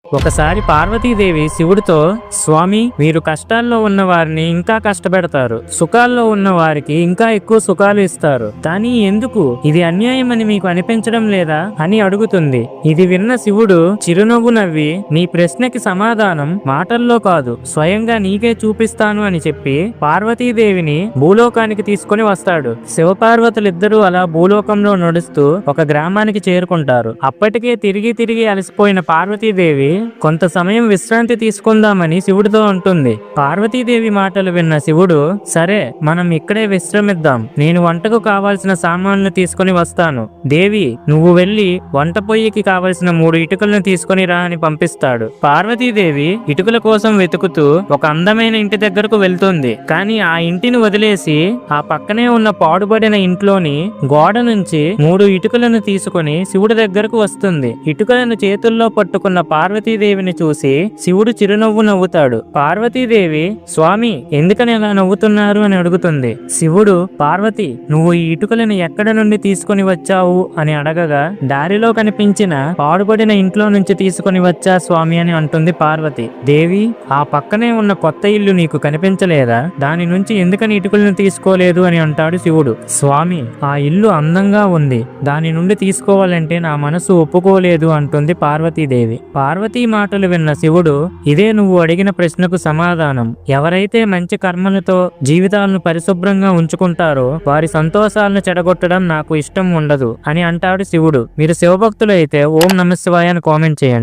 ఒకసారి పార్వతీదేవి శివుడితో, స్వామి, మీరు కష్టాల్లో ఉన్న వారిని ఇంకా కష్టపెడతారు, సుఖాల్లో ఉన్న వారికి ఇంకా ఎక్కువ సుఖాలు ఇస్తారు, కానీ ఎందుకు? ఇది అన్యాయం అని మీకు అనిపించడం లేదా అని అడుగుతుంది. ఇది విన్న శివుడు చిరునవ్వు నవ్వి, నీ ప్రశ్నకి సమాధానం మాటల్లో కాదు, స్వయంగా నీకే చూపిస్తాను అని చెప్పి పార్వతీదేవిని భూలోకానికి తీసుకొని వస్తాడు. శివపార్వతులిద్దరూ అలా భూలోకంలో నడుస్తూ ఒక గ్రామానికి చేరుకుంటారు. అప్పటికే తిరిగి తిరిగి అలసిపోయిన పార్వతీదేవి కొంత సమయం విశ్రాంతి తీసుకుందామని శివుడితో అంటుంది. పార్వతీదేవి మాటలు విన్న శివుడు, సరే, మనం ఇక్కడే విశ్రమిద్దాం, నేను వంటకు కావాల్సిన సామాన్లు తీసుకుని వస్తాను. దేవి, నువ్వు వెళ్లి వంట పొయ్యికి కావలసిన 3 ఇటుకలను తీసుకుని రా అని పంపిస్తాడు. పార్వతీదేవి ఇటుకల కోసం వెతుకుతూ ఒక అందమైన ఇంటి దగ్గరకు వెళ్తుంది. కానీ ఆ ఇంటిని వదిలేసి ఆ పక్కనే ఉన్న పాడుబడిన ఇంట్లోని గోడ నుంచి 3 ఇటుకలను తీసుకుని శివుడి దగ్గరకు వస్తుంది. ఇటుకలను చేతుల్లో పట్టుకున్న పార్వతీదేవిని చూసి శివుడు చిరునవ్వు నవ్వుతాడు. పార్వతీదేవి, స్వామి, ఎందుకని అలా నవ్వుతున్నారు అని అడుగుతుంది. శివుడు, పార్వతి, నువ్వు ఈ ఇటుకలను ఎక్కడ నుండి తీసుకుని వచ్చావు అని అడగగా, దారిలో కనిపించిన పాడుబడిన ఇంట్లో నుంచి తీసుకుని వచ్చా స్వామి అని అంటుంది పార్వతి. దేవి, ఆ పక్కనే ఉన్న కొత్త ఇల్లు నీకు కనిపించలేదా? దాని నుంచి ఎందుకని ఇటుకలను తీసుకోలేదు అని అంటాడు శివుడు. స్వామి, ఆ ఇల్లు అందంగా ఉంది, దాని నుండి తీసుకోవాలంటే నా మనసు ఒప్పుకోలేదు అంటుంది పార్వతీదేవి. పార్వతీ మాటలు విన్న శివుడు, ఇదే నువ్వు అడిగిన ప్రశ్నకు సమాధానం. ఎవరైతే మంచి కర్మలతో జీవితాలను పరిశుభ్రంగా ఉంచుకుంటారో వారి సంతోషాలను చెడగొట్టడం నాకు ఇష్టం ఉండదు అని అంటాడు శివుడు. మీరు శివభక్తులు అయితే ఓం నమః శివాయ అని కామెంట్ చేయండి.